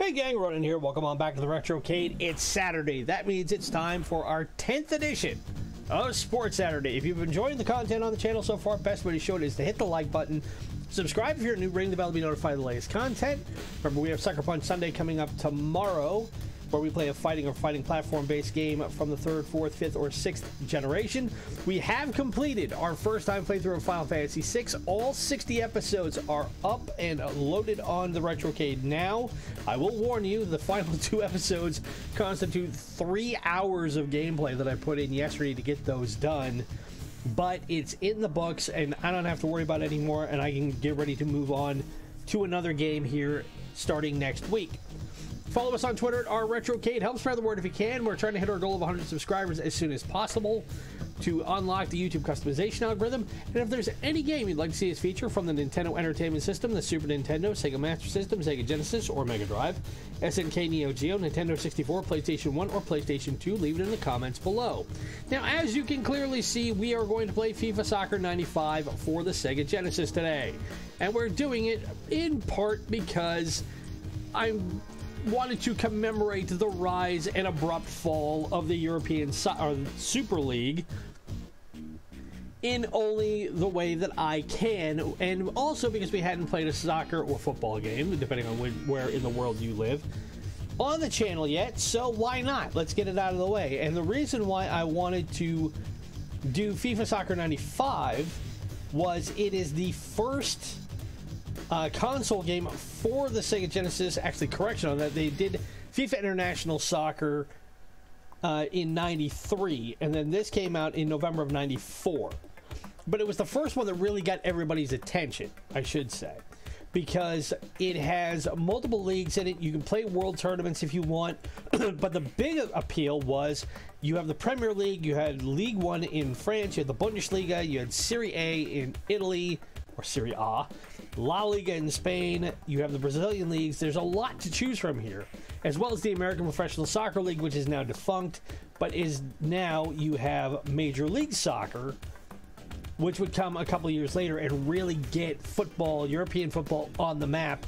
Hey gang, Ronin here. Welcome on back to the Retrocade. It's Saturday. That means it's time for our 10th edition of Sports Saturday. If you've enjoyed the content on the channel so far, best way to show it is to hit the like button. Subscribe if you're new, ring the bell to be notified of the latest content. Remember, we have Sucker Punch Sunday coming up tomorrow, where we play a fighting or fighting platform-based game from the 3rd, 4th, 5th, or 6th generation. We have completed our first-time playthrough of Final Fantasy VI. All 60 episodes are up and loaded on the Retrocade now. I will warn you, the final 2 episodes constitute 3 hours of gameplay that I put in yesterday to get those done. But it's in the books, and I don't have to worry about it anymore, and I can get ready to move on to another game here starting next week. Follow us on Twitter at @RetroCade. Help spread the word if you can. We're trying to hit our goal of 100 subscribers as soon as possible to unlock the YouTube customization algorithm. And if there's any game you'd like to see us feature from the Nintendo Entertainment System, the Super Nintendo, Sega Master System, Sega Genesis, or Mega Drive, SNK, Neo-Geo, Nintendo 64, PlayStation 1, or PlayStation 2, leave it in the comments below. Now, as you can clearly see, we are going to play FIFA Soccer 95 for the Sega Genesis today. And we're doing it in part because I wanted to commemorate the rise and abrupt fall of the European Super League in only the way that I can, and also because we hadn't played a soccer or football game, depending on where in the world you live, on the channel yet, so why not? Let's get it out of the way. And the reason why I wanted to do FIFA Soccer 95 was it is the first console game for the Sega Genesis. Actually, correction on that, they did FIFA International Soccer in 93, and then this came out in November of 94. But it was the first one that really got everybody's attention, I should say, because it has multiple leagues in it. You can play world tournaments if you want, but the big appeal was you have the Premier League, you had League One in France, you had the Bundesliga, you had Serie A in Italy, or Serie A, La Liga in Spain, you have the Brazilian leagues. There's a lot to choose from here, as well as the American Professional Soccer League, which is now defunct, but is now you have Major League Soccer, which would come a couple years later and really get football, European football, on the map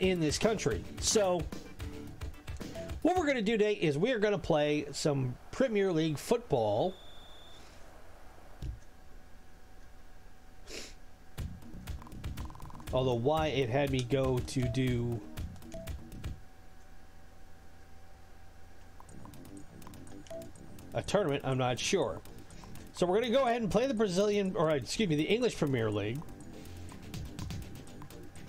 in this country. So what we're going to do today is we're going to play some Premier League football. Although why it had me go to do a tournament, I'm not sure. So we're going to go ahead and play the the English Premier League.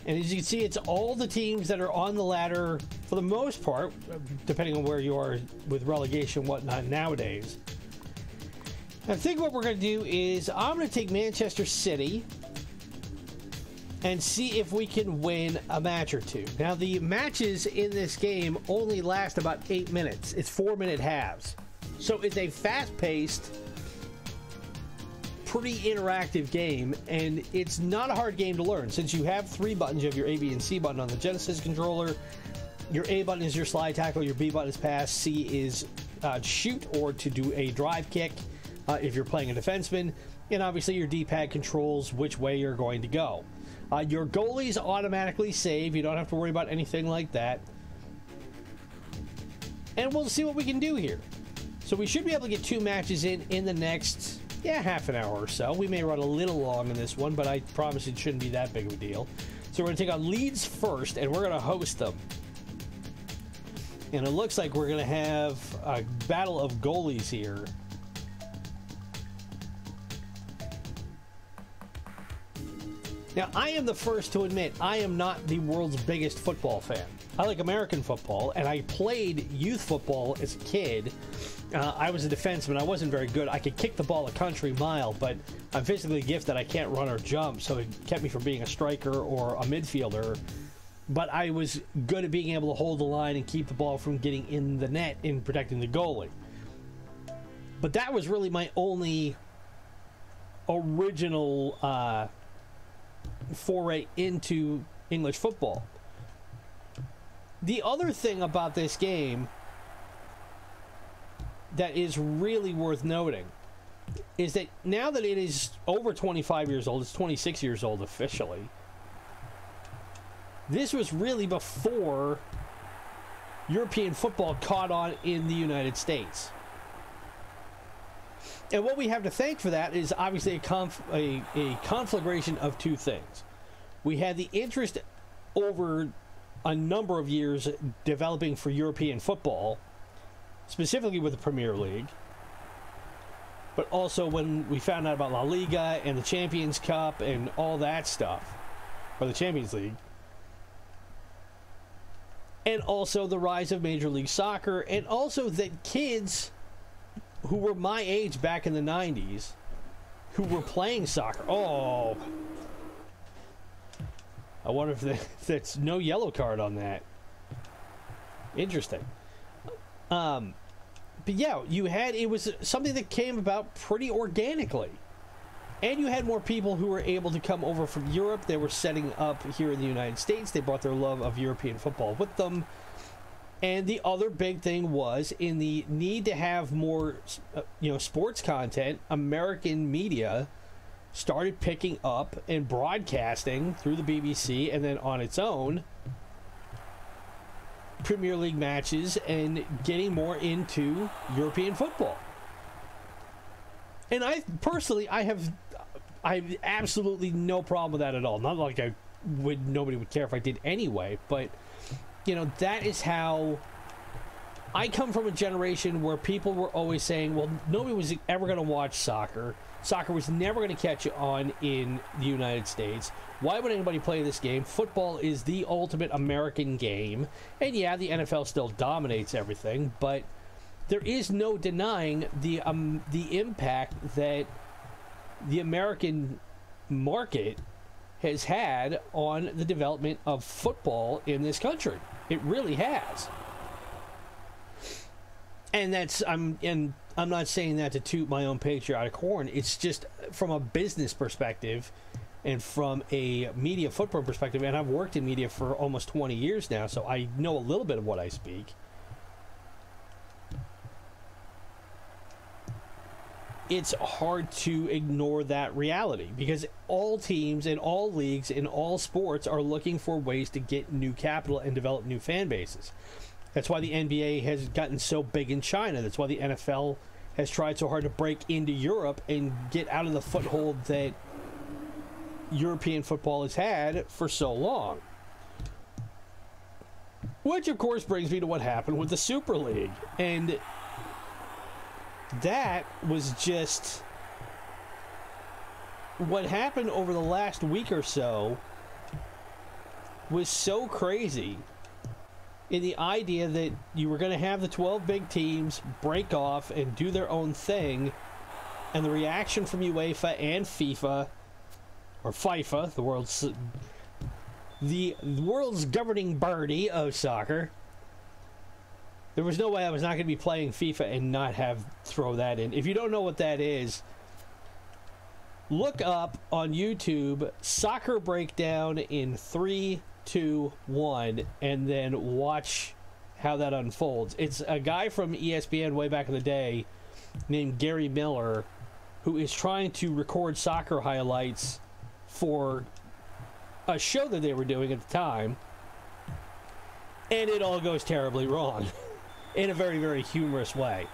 And as you can see, it's all the teams that are on the ladder for the most part, depending on where you are with relegation and whatnot nowadays. I think what we're going to do is I'm going to take Manchester City and see if we can win a match or two. Now, the matches in this game only last about 8 minutes. It's 4-minute halves. So it's a fast-paced, pretty interactive game, and it's not a hard game to learn. Since you have 3 buttons, you have your A, B, and C button on the Genesis controller. Your A button is your slide tackle, your B button is pass, C is shoot or to do a drive kick if you're playing a defenseman, and obviously your D-pad controls which way you're going to go. Your goalies automatically save. You don't have to worry about anything like that. And we'll see what we can do here. So we should be able to get 2 matches in the next, half an hour or so. We may run a little long in this one, but I promise it shouldn't be that big of a deal. So we're going to take on Leeds first, and we're going to host them. And it looks like we're going to have a battle of goalies here. Now, I am the first to admit I am not the world's biggest football fan. I like American football, and I played youth football as a kid. I was a defenseman. I wasn't very good. I could kick the ball a country mile, but I'm physically gifted. I can't run or jump, so it kept me from being a striker or a midfielder. But I was good at being able to hold the line and keep the ball from getting in the net in protecting the goalie. But that was really my only original foray into English football. The other thing about this game that is really worth noting is that now that it is over 25 years old, it's 26 years old officially, this was really before European football caught on in the United States. And what we have to thank for that is obviously a conflagration of two things. We had the interest over a number of years developing for European football, specifically with the Premier League, but also when we found out about La Liga and the Champions Cup and all that stuff, or the Champions League, and also the rise of Major League Soccer, and also that kids who were my age back in the 90s who were playing soccer. Oh, I wonder if that's no yellow card on that. Interesting. But yeah, it was something that came about pretty organically. And you had more people who were able to come over from Europe. They were setting up here in the United States. They brought their love of European football with them. And the other big thing was, in the need to have more, sports content, American media started picking up and broadcasting through the BBC and then on its own Premier League matches and getting more into European football. And I have absolutely no problem with that at all. Not like nobody would care if I did anyway, but that is how I come from. A generation where people were always saying, well, nobody was ever going to watch soccer. Soccer was never going to catch on in the United States. Why would anybody play this game? Football is the ultimate American game. And yeah, the NFL still dominates everything, but there is no denying the impact that the American market has had on the development of football in this country. It really has. And I'm not saying that to toot my own patriotic horn. It's just from a business perspective and from a media footprint perspective, and I've worked in media for almost 20 years now, so I know a little bit of what I speak. It's hard to ignore that reality because all teams and all leagues in all sports are looking for ways to get new capital and develop new fan bases. That's why the NBA has gotten so big in China. That's why the NFL has tried so hard to break into Europe and get out of the foothold that European football has had for so long. Which, of course, brings me to what happened with the Super League. And that was just what happened over the last week or so was so crazy in the idea that you were going to have the 12 big teams break off and do their own thing, and the reaction from UEFA and FIFA, or FIFA, the world's governing body of soccer. There was no way I was not going to be playing FIFA and not throw that in. If you don't know what that is, look up on YouTube soccer breakdown in 3, 2, 1, and then watch how that unfolds. It's a guy from ESPN way back in the day named Gary Miller who is trying to record soccer highlights for a show that they were doing at the time, and it all goes terribly wrong in a very, very humorous way.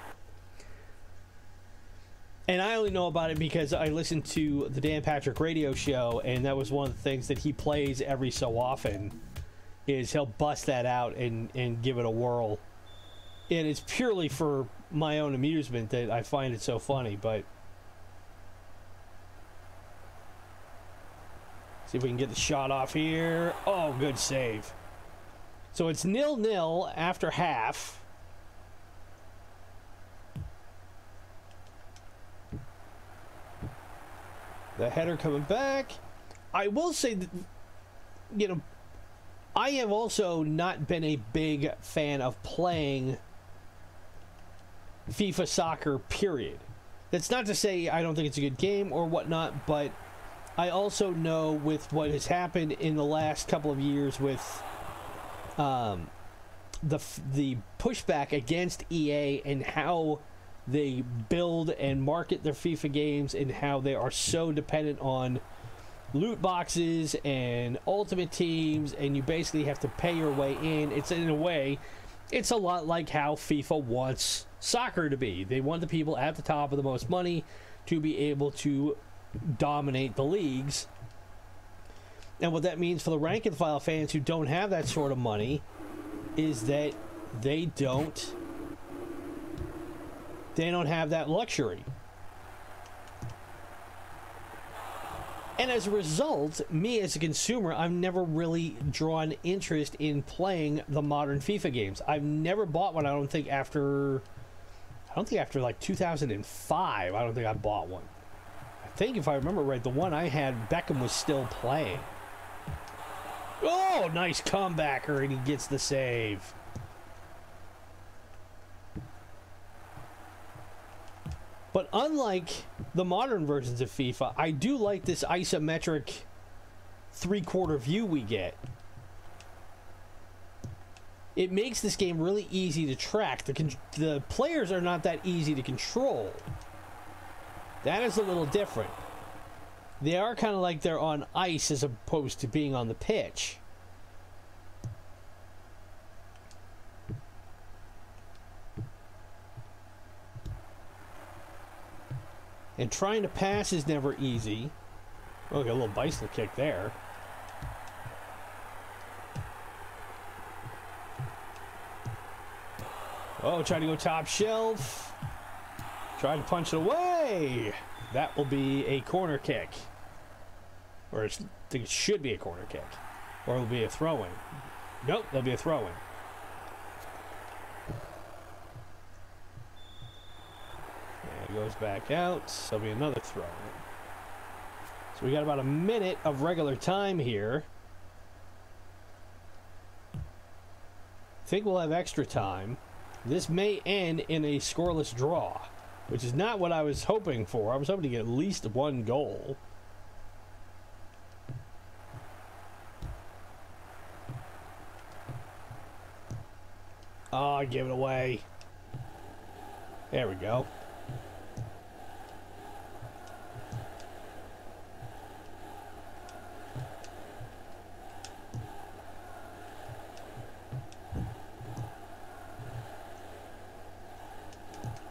And I only know about it because I listened to the Dan Patrick radio show, and that was one of the things that he plays every so often, is he'll bust that out and give it a whirl. And it's purely for my own amusement that I find it so funny, but see if we can get the shot off here. Oh, good save. So it's 0-0 after half. The header coming back. I will say that, I have also not been a big fan of playing FIFA Soccer, period. That's not to say I don't think it's a good game or whatnot, but I also know with what has happened in the last couple of years with the pushback against EA and how they build and market their FIFA games and how they are so dependent on loot boxes and ultimate teams, and you basically have to pay your way in. It's in a way, It's a lot like how FIFA wants soccer to be. They want the people at the top of the most money to be able to dominate the leagues. And what that means for the rank and file fans who don't have that sort of money is that they don't have that luxury. And as a result, me as a consumer, I've never really drawn interest in playing the modern FIFA games. I've never bought one, I don't think after like 2005, I don't think I bought one. I think if I remember right, the one I had, Beckham was still playing. Oh, nice comebacker, and he gets the save. But unlike the modern versions of FIFA, I do like this isometric three-quarter view we get. It makes this game really easy to track. The players are not that easy to control. That is a little different. They are kind of like they're on ice as opposed to being on the pitch. And trying to pass is never easy. Oh, got a little bicycle kick there. Oh, trying to go top shelf. Trying to punch it away. That will be a corner kick. Or I think it should be a corner kick. Or it'll be a throw-in. Nope, there'll be a throw-in. Goes back out, so there'll be another throw. So we got about a minute of regular time here. I think we'll have extra time. This may end in a scoreless draw, which is not what I was hoping for. I was hoping to get at least one goal. Oh, I gave it away. There we go.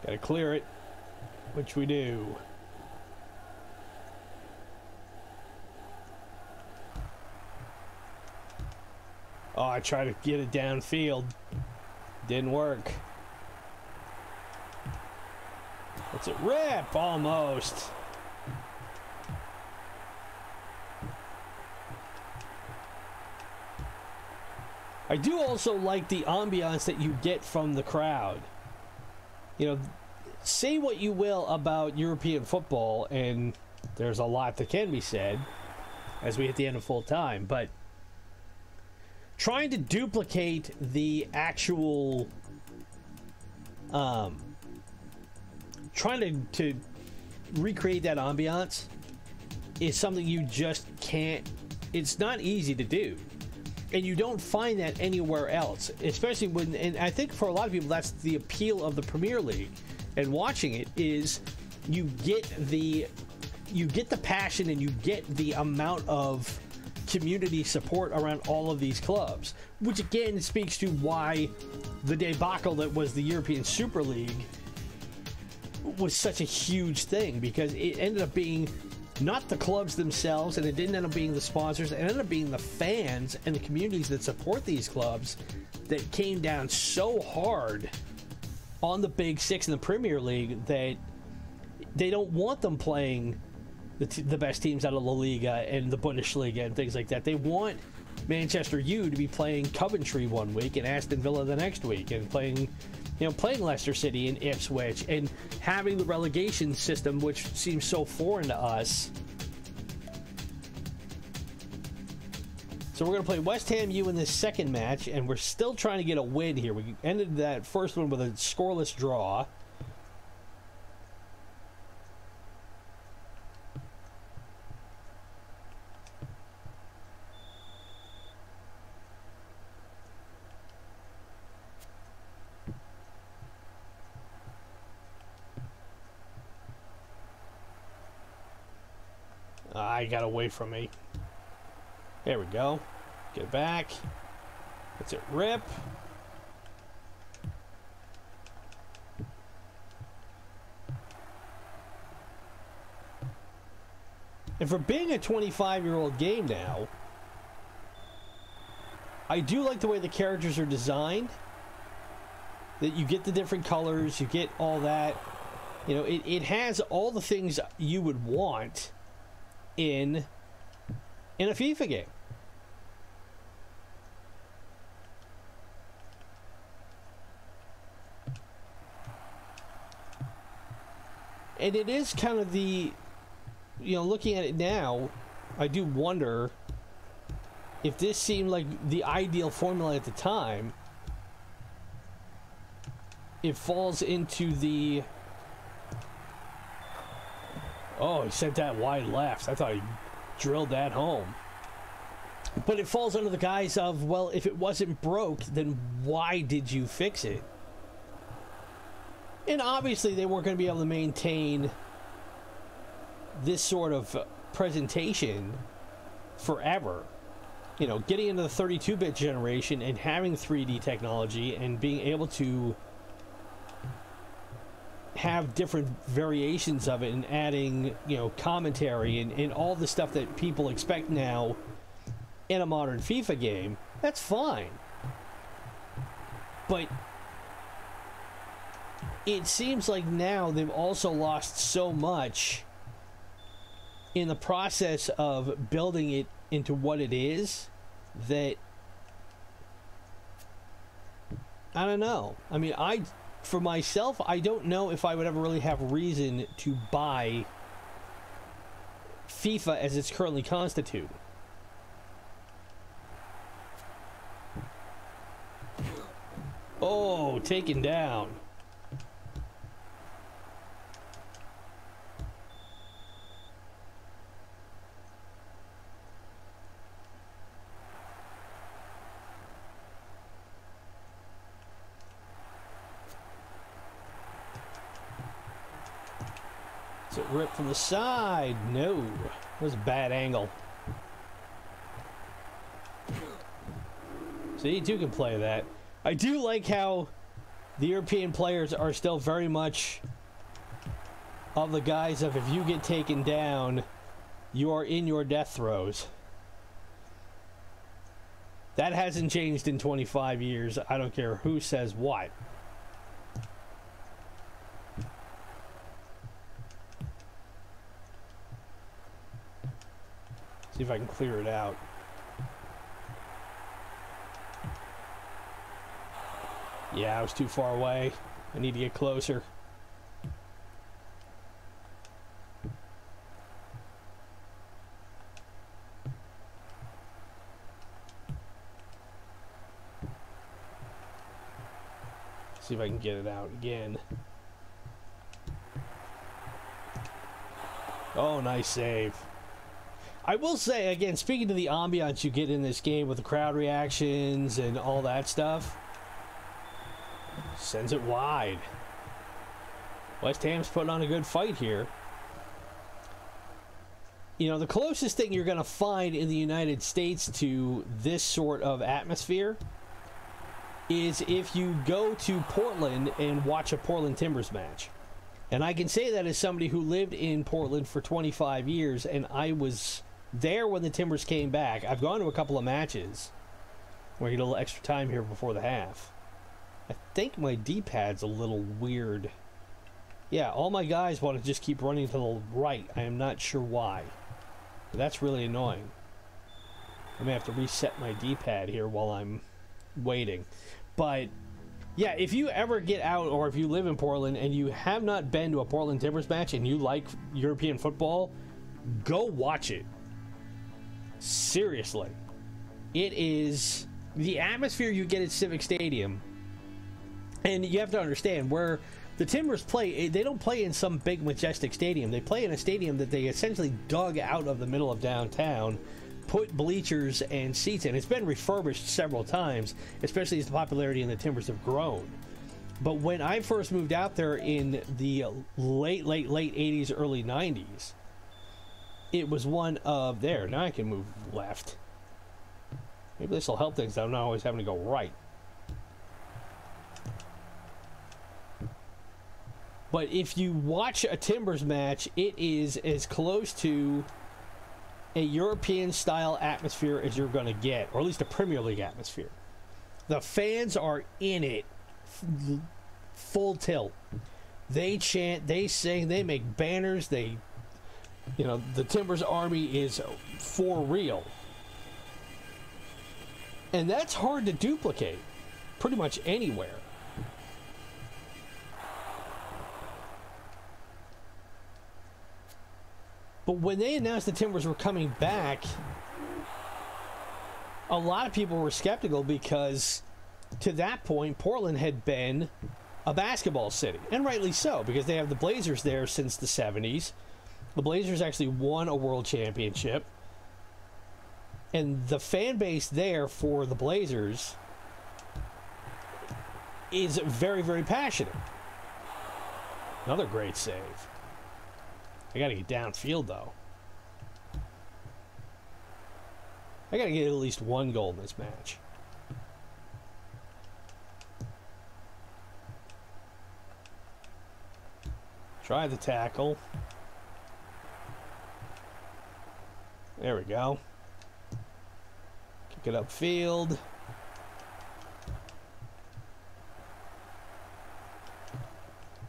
Gotta clear it, which we do. Oh, I tried to get it downfield. Didn't work. What's it? Rip! Almost. I do also like the ambiance that you get from the crowd. You know, say what you will about European football, and there's a lot that can be said as we hit the end of full time, but trying to duplicate the actual trying to recreate that ambiance is something you just can't. It's not easy to do, and you don't find that anywhere else, especially when, and I think for a lot of people that's the appeal of the Premier League and watching it, is you get the passion and you get the amount of community support around all of these clubs, which again speaks to why the debacle that was the European Super League was such a huge thing, because it ended up being not the clubs themselves, and it didn't end up being the sponsors, it ended up being the fans and the communities that support these clubs that came down so hard on the Big Six in the Premier League that they don't want them playing the best teams out of La Liga and the Bundesliga and things like that. They want Manchester U to be playing Coventry one week and Aston Villa the next week, and playing Leicester City and Ipswich, and having the relegation system, which seems so foreign to us. So we're going to play West Ham U in this second match, and we're still trying to get a win here. We ended that first one with a scoreless draw. I got away from me. There we go. Get back. Let's it rip. And for being a 25-year-old game now, I do like the way the characters are designed. That you get the different colors, you get all that. You know, it has all the things you would want in a FIFA game. And it is kind of the, you know, looking at it now, I do wonder if this seemed like the ideal formula at the time. It falls into the... Oh, he sent that wide left. I thought he drilled that home. But it falls under the guise of, well, if it wasn't broke, then why did you fix it? And obviously they weren't going to be able to maintain this sort of presentation forever. You know, getting into the 32-bit generation and having 3D technology and being able to have different variations of it and adding, you know, commentary and all the stuff that people expect now in a modern FIFA game, that's fine. But it seems like now they've also lost so much in the process of building it into what it is that I don't know. I mean, for myself, I don't know if I would ever really have reason to buy FIFA as it's currently constituted. Oh, taken down. Is it ripped from the side? No. That was a bad angle. So you too can play that. I do like how the European players are still very much of the guise of if you get taken down, you are in your death throes. That hasn't changed in 25 years. I don't care who says what. See if I can clear it out. Yeah, I was too far away. I need to get closer. See if I can get it out again. Oh, nice save. I will say, again, speaking to the ambiance you get in this game with the crowd reactions and all that stuff, sends it wide. West Ham's putting on a good fight here. You know, the closest thing you're going to find in the United States to this sort of atmosphere is if you go to Portland and watch a Portland Timbers match. And I can say that as somebody who lived in Portland for 25 years, and I was there when the Timbers came back. I've gone to a couple of matches where you get a little extra time here before the half. I think my D-pad's a little weird. Yeah, all my guys want to just keep running to the right. I am not sure why. But that's really annoying. I may have to reset my D-pad here while I'm waiting. But yeah, if you ever get out, or if you live in Portland and you have not been to a Portland Timbers match and you like European football, go watch it. Seriously. It is the atmosphere you get at Civic Stadium. And you have to understand, where the Timbers play, they don't play in some big majestic stadium. They play in a stadium that they essentially dug out of the middle of downtown, put bleachers and seats in. It's been refurbished several times, especially as the popularity in the Timbers have grown. But when I first moved out there in the late 80s, early 90s, it was one of there. Now I can move left. Maybe this will help things. I'm not always having to go right. But if you watch a Timbers match, it is as close to a European-style atmosphere as you're going to get, or at least a Premier League atmosphere. The fans are in it full tilt. They chant, they sing, they make banners, they, you know, the Timbers Army is for real. And that's hard to duplicate pretty much anywhere. But when they announced the Timbers were coming back, a lot of people were skeptical because to that point, Portland had been a basketball city. And rightly so, because they have the Blazers there since the 70s. The Blazers actually won a world championship. And the fan base there for the Blazers is very, very passionate. Another great save. I gotta get downfield, though. I gotta get at least one goal in this match. Try the tackle. There we go. Kick it upfield.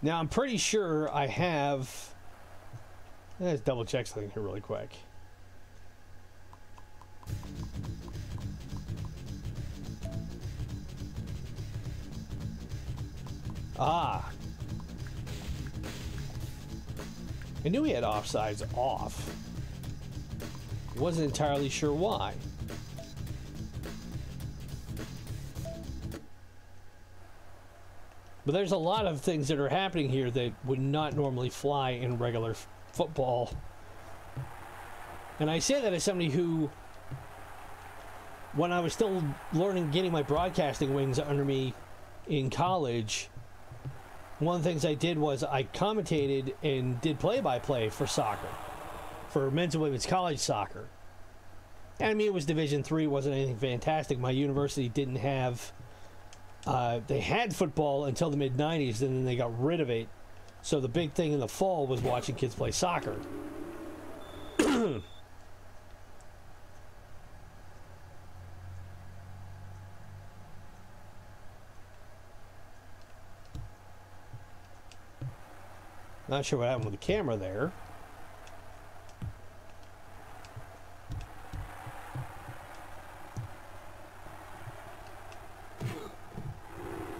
Now, I'm pretty sure I have... Let's double check something here really quick. Ah. I knew he had offsides off. Wasn't entirely sure why. But there's a lot of things that are happening here that would not normally fly in regular football. And I say that as somebody who, when I was still learning, getting my broadcasting wings under me in college, one of the things I did was I commentated and did play-by-play for soccer, for men's and women's college soccer. And I mean, it was Division III, wasn't anything fantastic. My university didn't have, they had football until the mid-90s, and then they got rid of it. So the big thing in the fall was watching kids play soccer. Not sure what happened with the camera there.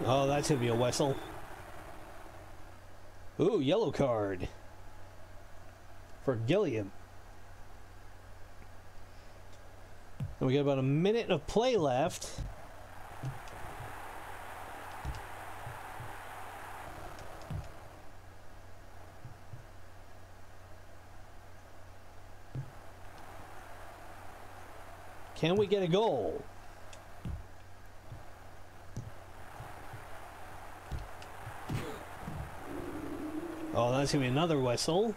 Oh, that's going to be a whistle. Ooh, yellow card for Gilliam. And we got about a minute of play left. Can we get a goal? Oh, that's going to be another whistle.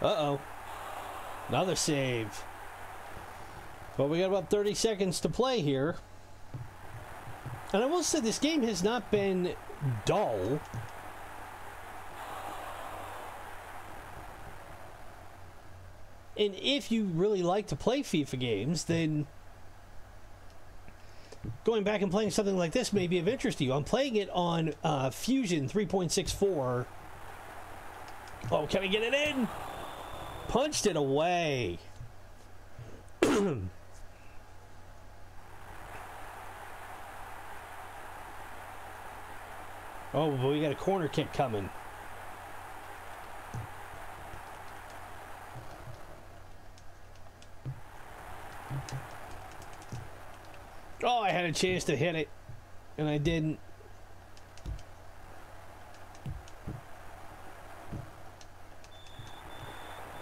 Uh-oh. Another save. But we got about 30 seconds to play here. And I will say this game has not been dull. And if you really like to play FIFA games, then going back and playing something like this may be of interest to you. I'm playing it on Fusion 3.64. Oh, can we get it in? Punched it away. Oh, but we got a corner kick coming. Oh, I had a chance to hit it, and I didn't.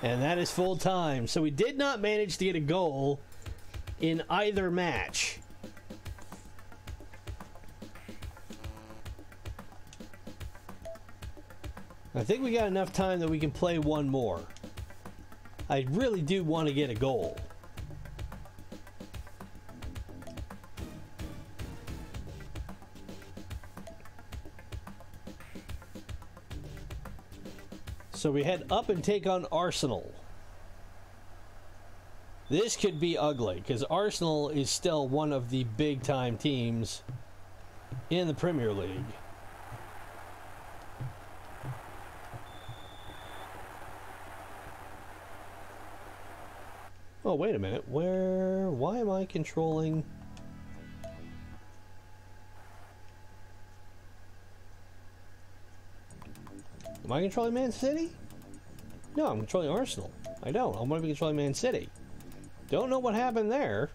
And that is full time. So we did not manage to get a goal in either match. I think we got enough time that we can play one more. I really do want to get a goal. So we head up and take on Arsenal. This could be ugly because Arsenal is still one of the big time teams in the Premier League. Oh, wait a minute. Why am I controlling? Am I controlling Man City? No, I'm controlling Arsenal. I don't. I'm going to be controlling Man City. Don't know what happened there.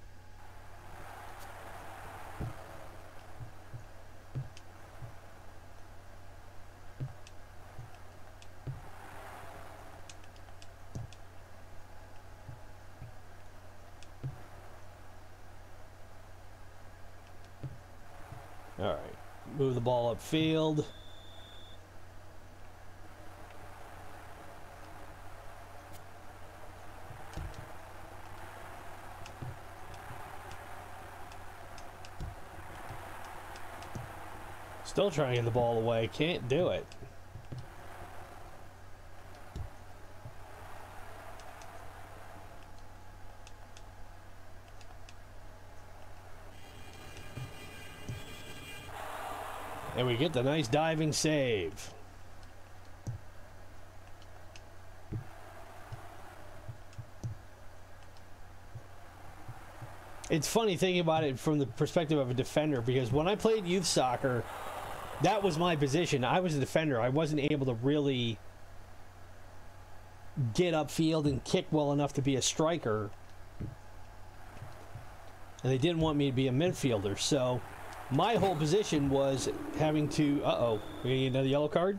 All right. Move the ball upfield. Still trying to get the ball away. Can't do it. And we get the nice diving save. It's funny thinking about it from the perspective of a defender, because when I played youth soccer, that was my position. I was a defender. I wasn't able to really get upfield and kick well enough to be a striker. And they didn't want me to be a midfielder. So my whole position was having to... Uh-oh. We gonna get another yellow card?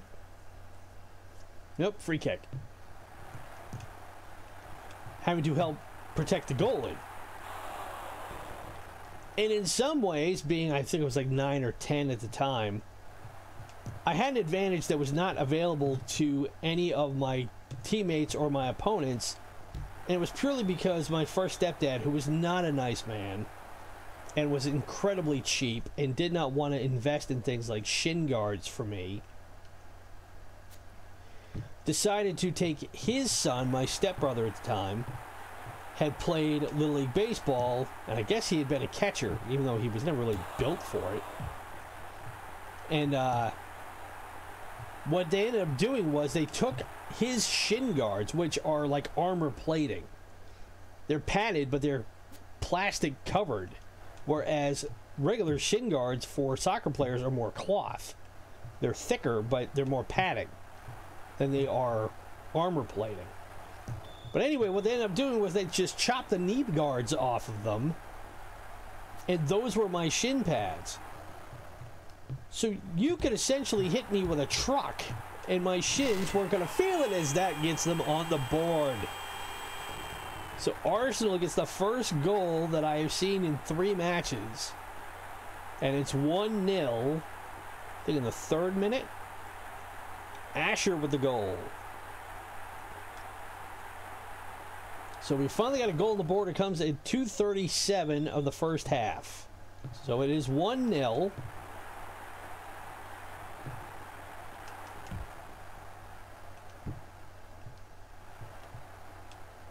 Nope, free kick. Having to help protect the goalie. And in some ways, being, I think it was like 9 or 10 at the time, I had an advantage that was not available to any of my teammates or my opponents. And it was purely because my first stepdad, who was not a nice man and was incredibly cheap and did not want to invest in things like shin guards for me, decided to take his son, my stepbrother at the time, had played Little League Baseball, and I guess he had been a catcher, even though he was never really built for it. And what they ended up doing was they took his shin guards, which are like armor plating. They're padded, but they're plastic covered, whereas regular shin guards for soccer players are more cloth. They're thicker, but they're more padding than they are armor plating. But anyway, what they ended up doing was they just chopped the knee guards off of them, and those were my shin pads. So you could essentially hit me with a truck, and my shins weren't going to feel it, as that gets them on the board. So Arsenal gets the first goal that I have seen in 3 matches, and it's 1-0, I think in the 3rd minute. Asher with the goal. So we finally got a goal on the board. It comes at 2:37 of the first half. So it is 1-0.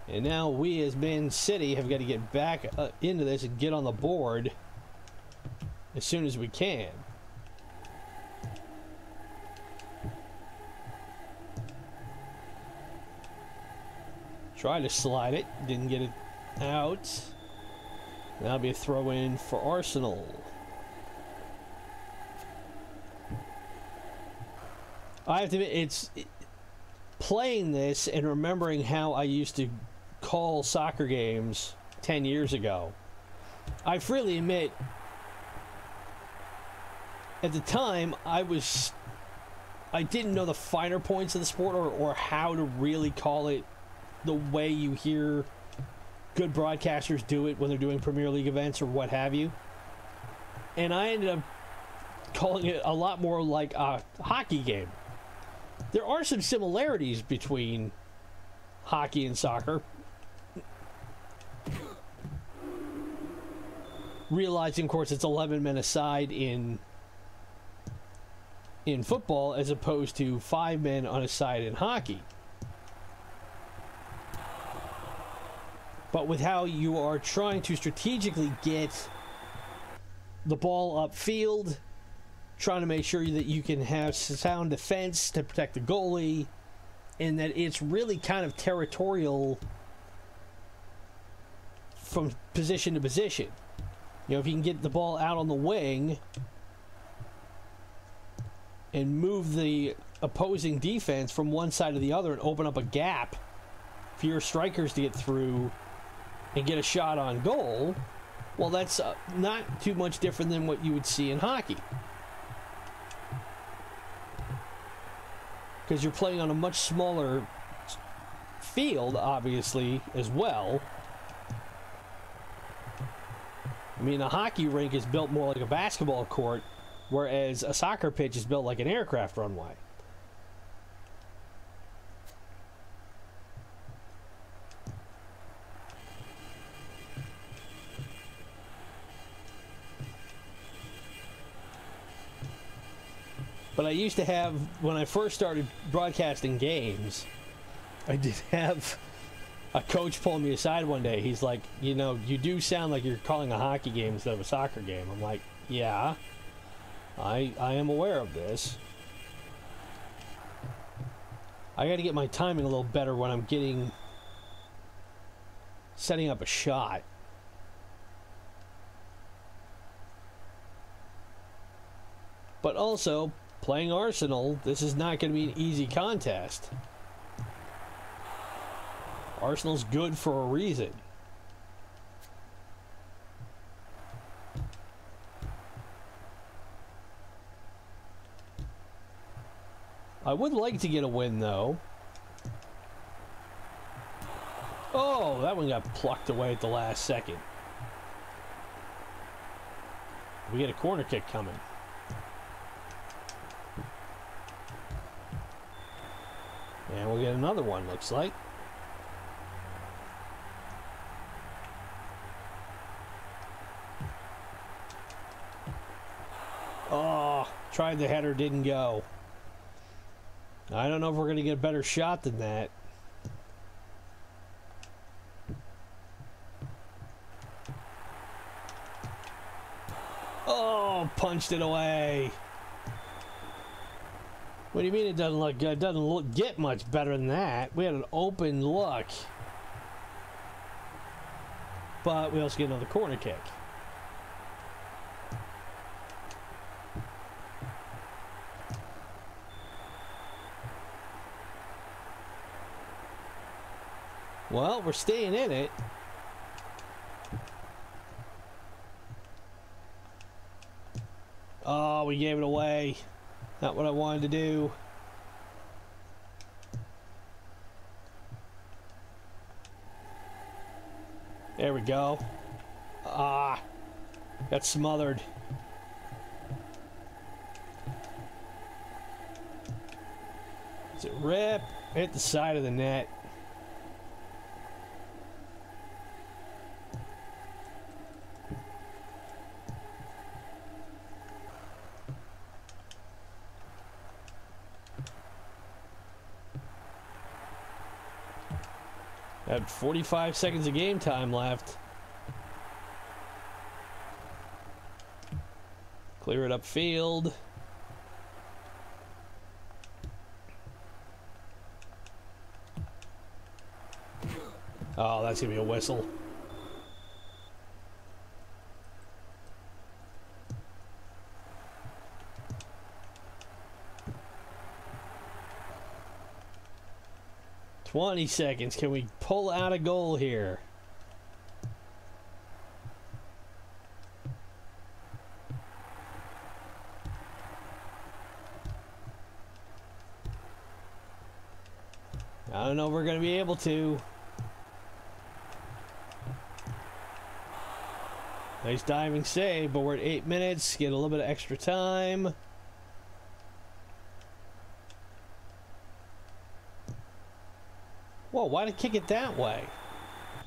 And now we as Man City have got to get back into this and get on the board as soon as we can. Tried to slide it, didn't get it out. That'll be a throw in for Arsenal. I have to admit, playing this and remembering how I used to call soccer games 10 years ago. I freely admit, at the time, I didn't know the finer points of the sport, or how to really call it the way you hear good broadcasters do it when they're doing Premier League events or what have you. And I ended up calling it a lot more like a hockey game. There are some similarities between hockey and soccer. Realizing, of course, it's 11 men aside in football as opposed to 5 men on a side in hockey. But with how you are trying to strategically get the ball upfield, trying to make sure that you can have sound defense to protect the goalie, and that it's really kind of territorial from position to position. You know, if you can get the ball out on the wing and move the opposing defense from one side to the other and open up a gap for your strikers to get through and get a shot on goal, well, that's not too much different than what you would see in hockey. Because you're playing on a much smaller field, obviously, as well. I mean, a hockey rink is built more like a basketball court, whereas a soccer pitch is built like an aircraft runway. But I used to have, when I first started broadcasting games, I did have a coach pull me aside one day. He's like, you know, you do sound like you're calling a hockey game instead of a soccer game. I'm like, yeah, I am aware of this. I got to get my timing a little better when I'm setting up a shot. But also, playing Arsenal, this is not going to be an easy contest. Arsenal's good for a reason. I would like to get a win, though. Oh, that one got plucked away at the last second. We get a corner kick coming. And we'll get another one, looks like. Oh, tried the header, didn't go. I don't know if we're going to get a better shot than that. Oh, punched it away. What do you mean it doesn't look good? It doesn't get much better than that. We had an open look. But we also get another corner kick. Well, we're staying in it. Oh, we gave it away. Not what I wanted to do. There we go. Ah, got smothered. Does it rip? Hit the side of the net. Had 45 seconds of game time left. Clear it upfield. Oh, that's gonna be a whistle. $20 seconds. Can we pull out a goal here? I don't know if we're going to be able to. Nice diving save, but we're at 8 minutes. Get a little bit of extra time. Whoa, why did it kick it that way?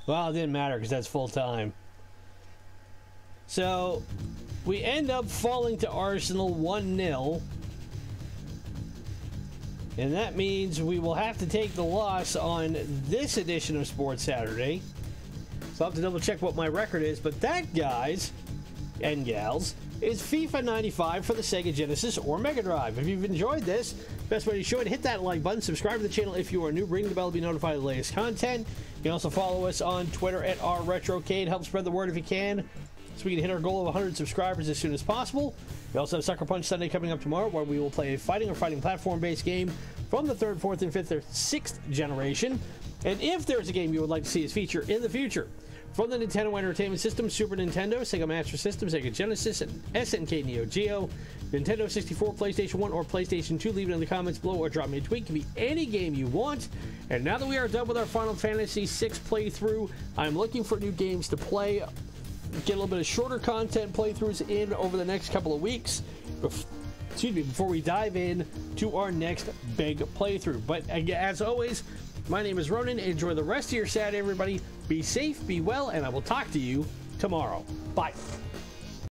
Well, it didn't matter because that's full time. So, we end up falling to Arsenal 1-0. And that means we will have to take the loss on this edition of Sports Saturday. So I'll have to double check what my record is. But that, guys and gals, is FIFA 95 for the Sega Genesis or Mega Drive. If you've enjoyed this, best way to show it, hit that like button, subscribe to the channel if you are new, ring the bell to be notified of the latest content. You can also follow us on Twitter at @Retrocade. Help spread the word if you can, so we can hit our goal of 100 subscribers as soon as possible. We also have Sucker Punch Sunday coming up tomorrow, where we will play a fighting or fighting platform-based game from the 3rd, 4th, and 5th or 6th generation. And if there's a game you would like to see us feature in the future, from the Nintendo Entertainment System, Super Nintendo, Sega Master System, Sega Genesis, and SNK Neo-Geo, Nintendo 64, PlayStation 1, or PlayStation 2, leave it in the comments below or drop me a tweet. It can be any game you want. And now that we are done with our Final Fantasy VI playthrough, I'm looking for new games to play. Get a little bit of shorter content playthroughs in over the next couple of weeks. Before we dive in to our next big playthrough. But as always, my name is Ronin. Enjoy the rest of your Saturday, everybody. Be safe, be well, and I will talk to you tomorrow. Bye.